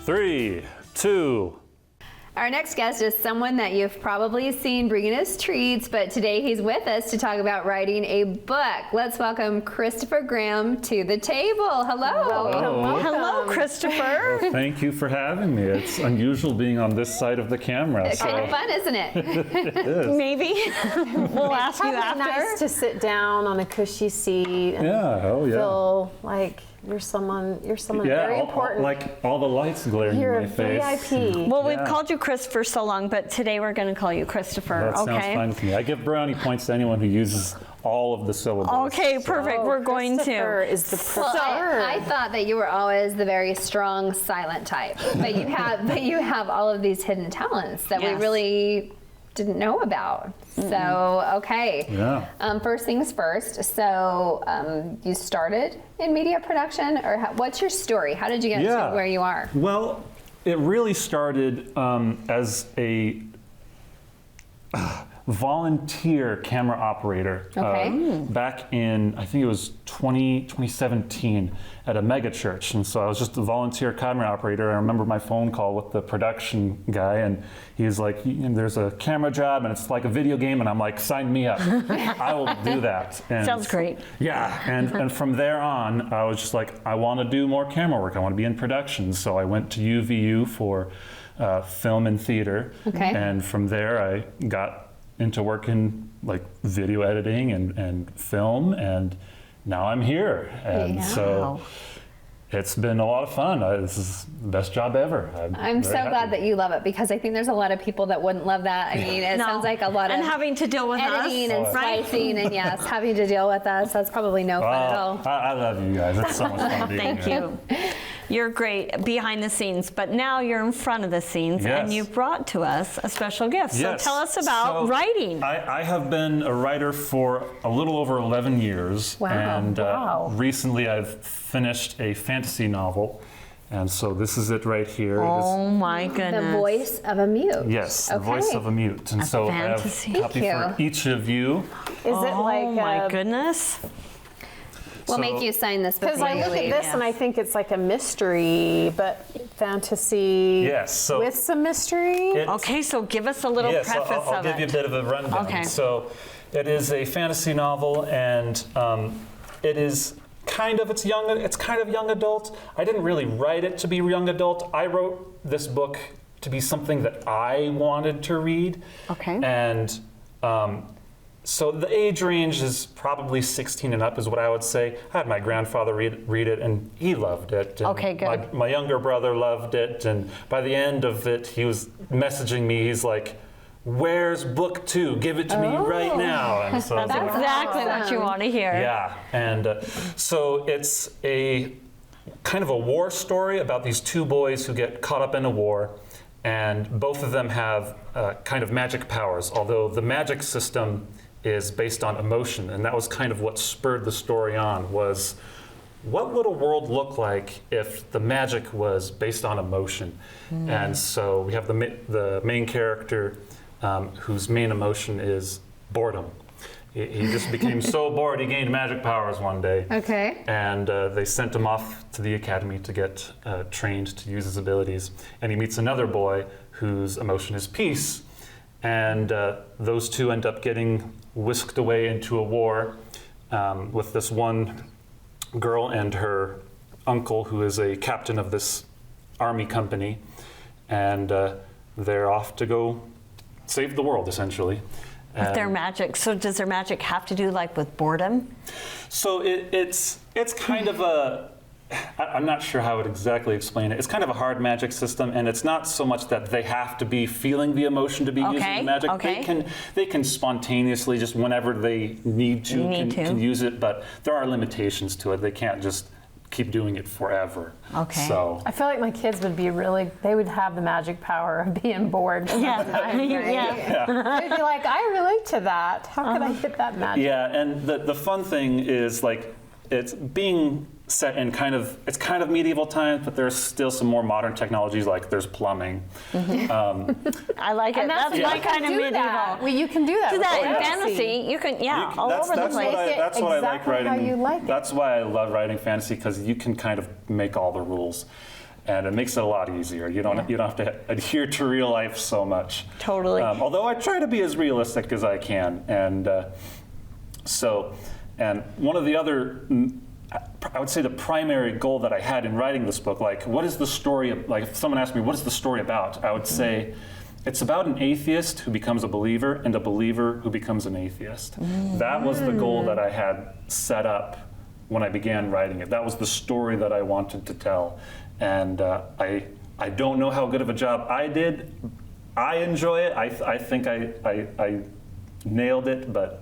3, 2. Our next guest is someone that you've probably seen bringing us treats, but today he's with us to talk about writing a book. Let's welcome Christopher Graham to the table. Hello. Hello. Hello, Christopher. Well, thank you for having me. It's unusual being on this side of the camera. It's kind of fun, isn't it? It is. Maybe. We'll ask you Probably after. nice to sit down on a cushy seat and Yeah, oh yeah. feel like you're someone very important. Like all the lights glaring You're in a my face. VIP. Well, we've Yeah. called you Chris for so long, but today we're going to call you Christopher, That sounds okay? fine with me. I give brownie points to anyone who uses all of the syllables. Okay, perfect. Oh, we're going Christopher to. is the Well, preferred. I thought that you were always the very strong, silent type, but you have all of these hidden talents that we Yes. really didn't know about. So, okay. Yeah. First things first. So, you started in media production, or what's your story? How did you get Yeah. to where you are? Well, it really started as a volunteer camera operator Okay. back in, I think it was 2017 at a mega church. And so I was just a volunteer camera operator. I remember my phone call with the production guy, and he's like, there's a camera job and it's like a video game. And I'm like, sign me up. I will do that. And Sounds great. yeah, and from there on, I was just like, I want to do more camera work. I want to be in production. So I went to UVU for film and theater. Okay. And from there, I got into working like video editing and film, and now I'm here. And Yeah. so it's been a lot of fun. This is the best job ever. I'm so very glad happy. that you love it, because I think there's a lot of people that wouldn't love that. I mean, it No. sounds like a lot of And having to deal with editing us. and splicing, and yes, having to deal with us. That's probably no fun at all. Well, I love you guys. It's so much fun being Thank here. you. You're great behind the scenes, but now you're in front of the scenes, and Yes. you brought to us a special gift. Yes. So tell us about So, writing. I have been a writer for a little over 11 years. Wow. And Wow. recently I've finished a fantasy novel. And so this is it right here. It is- Oh my goodness. The voice of a mute. yes, the Okay. voice of a mute. And A so I have fantasy. a copy Thank for you. each of you. Is it like Oh my goodness. We'll So- make you sign this Because before I you look leave. at this and I think it's like a mystery, but fantasy Yes, so with some mystery. it- Okay, so give us a little yes, preface I'll of give you a it. bit of a rundown. Okay. So it is a fantasy novel, and it is it's kind of young adult. I didn't really write it to be young adult. I wrote this book to be something that I wanted to read. Okay. And so the age range is probably 16 and up is what I would say. I had my grandfather read it, and he loved it. And Okay, good. My younger brother loved it, and by the end of it, he was messaging me. He's like, "Where's book 2? Give it to me right now." And so I was That's like, exactly what you want to hear. yeah, and so it's a kind of a war story about these two boys who get caught up in a war, and both of them have kind of magic powers, although the magic system is based on emotion, and that was kind of what spurred the story on, was what would a world look like if the magic was based on emotion? And so we have the main character whose main emotion is boredom. He just became so bored he gained magic powers one day. Okay. And they sent him off to the academy to get trained to use his abilities. And he meets another boy whose emotion is peace. And those two end up getting whisked away into a war with this one girl and her uncle, who is a captain of this army company. And they're off to go save the world, essentially. With their magic. So does their magic have to do like with boredom? So it's kind of I'm not sure how I would exactly explain it. It's kind of a hard magic system, and it's not so much that they have to be feeling the emotion to be using the magic. Okay. They can spontaneously, just whenever they need to, can use it, but there are limitations to it. They can't just keep doing it forever. Okay. So I feel like my kids would they would have the magic power of being bored. Yeah. Yeah. They'd be like, I relate to that. How could I get that magic? yeah, and the fun thing is, like, it's being set in kind of medieval times, but there's still some more modern technologies, like there's plumbing. I like it. And That's my you can kind of do medieval. that. Well, you can do that. Do with that in fantasy. fantasy. You can, You can- all over the place. That's what I like exactly writing. how you like it. That's why I love writing fantasy, because you can kind of make all the rules. and it makes it a lot easier. You don't have to adhere to real life so much. Totally. Although I try to be as realistic as I can, and and one of the other, I would say the primary goal that I had in writing this book, like what is the story, like if someone asked me what is the story about, I would say it's about an atheist who becomes a believer and a believer who becomes an atheist. That was the goal that I had set up when I began writing it. That was the story that I wanted to tell. And I don't know how good of a job I did. I enjoy it. I think I nailed it, but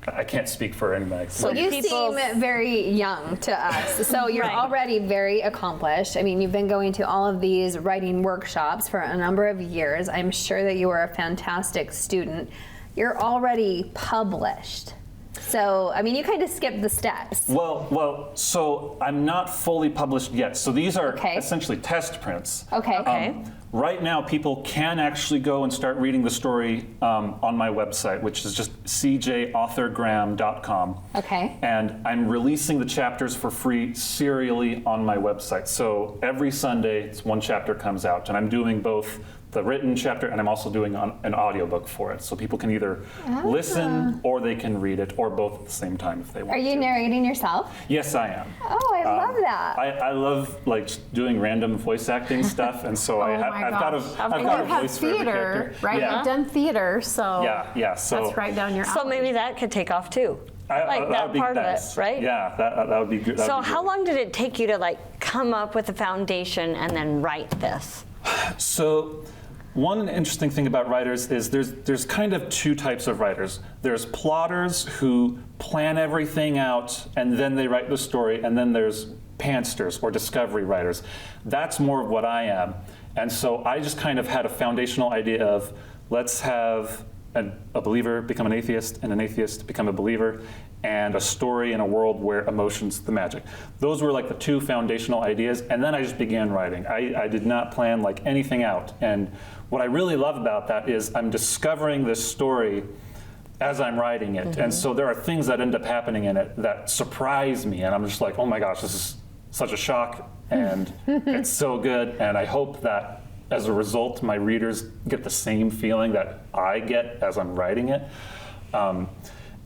I can't speak for any magazine. So you People's- seem very young to us. So you're Right. already very accomplished. I mean, you've been going to all of these writing workshops for a number of years. I'm sure that you are a fantastic student. You're already published. So, I mean, you kind of skipped the steps. Well, so I'm not fully published yet. So these are Okay. essentially test prints. Okay. Okay. Right now, people can actually go and start reading the story on my website, which is just cjauthorgraham.com. Okay. And I'm releasing the chapters for free serially on my website. So every Sunday, one chapter comes out, and I'm doing both the written chapter, and I'm also doing an audiobook for it. So people can either listen or they can read it, or both at the same time if they want Are you to. narrating yourself? Yes, I am. Oh, I love that. I love like doing random voice acting stuff, and so Oh my I've got a gosh. I've And got a you have voice for every theater, character. right? Yeah. You've done theater, so Yeah. So that's right down your alley. So maybe that could take off too. Like that that would be part nice. of it, right? Yeah, that would be good. So how long did it take you to like come up with a foundation and then write this? So, one interesting thing about writers is there's kind of two types of writers. There's plotters who plan everything out and then they write the story, and then there's pantsters or discovery writers. That's more of what I am. And so I just kind of had a foundational idea of let's have a believer become an atheist and an atheist become a believer, and a story in a world where emotion's the magic. Those were like the two foundational ideas, and then I just began writing. I did not plan like anything out, and what I really love about that is I'm discovering this story as I'm writing it, and so there are things that end up happening in it that surprise me, and I'm just like, oh my gosh, this is such a shock, and it's so good, and I hope that as a result, my readers get the same feeling that I get as I'm writing it.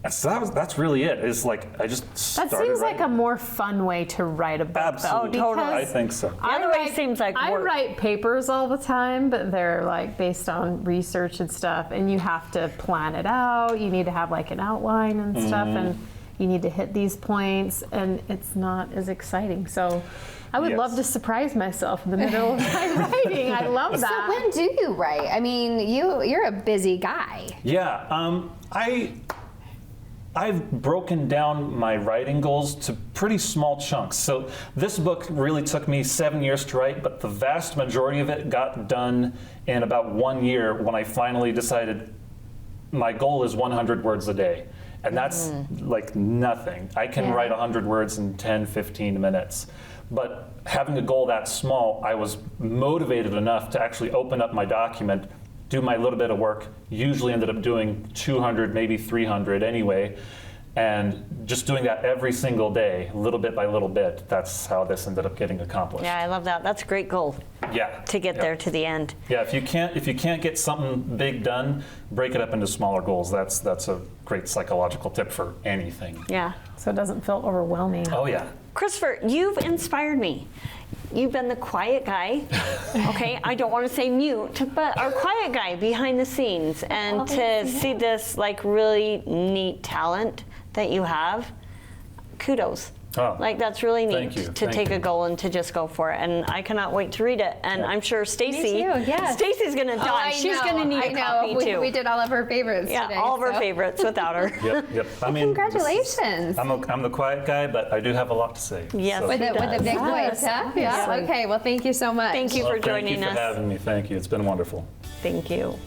And so that's really it. It's like I just That started seems like writing. a more fun way to write a book. Absolutely. Though, totally. I because think so. The other way seems like I work. write papers all the time, but they're like based on research and stuff, and you have to plan it out. You need to have like an outline and stuff, Mm-hmm. and you need to hit these points, and it's not as exciting. So I would Yes. love to surprise myself in the middle of my writing. I love So that. when do you write? I mean, you're a busy guy. Yeah, I've broken down my writing goals to pretty small chunks. So this book really took me 7 years to write, but the vast majority of it got done in about 1 year when I finally decided my goal is 100 words a day. And that's like nothing. I can Yeah. write 100 words in 10, 15 minutes. But having a goal that small, I was motivated enough to actually open up my document, do my little bit of work, usually ended up doing 200, maybe 300 anyway, and just doing that every single day, little bit by little bit. That's how this ended up getting accomplished. Yeah, I love that. That's a great goal Yeah. to get Yeah. there to the end. Yeah, if you can't get something big done, break it up into smaller goals. That's a great psychological tip for anything. Yeah. So it doesn't feel overwhelming. Oh yeah. Christopher, you've inspired me. You've been the quiet guy. Okay, I don't want to say mute, but our quiet guy behind the scenes. And to see this like really neat talent that you have, kudos. Oh, Like that's really thank neat you, to thank take you. a goal and to just go for it. And I cannot wait to read it. And I'm sure Stacy, too, yes. Stacy's gonna die. I She's know, gonna need I a know. copy too. We did all of her favorites Yeah, today. all of her so- favorites without her. Yep. I mean, Congratulations. I'm the quiet guy, but I do have a lot to say. Yes. So- With a does. big Yes, voice, huh? Yeah. obviously. Okay. Well, thank you so much. Thank you Well, for joining Thank you us. for having me. Thank you. It's been wonderful. Thank you.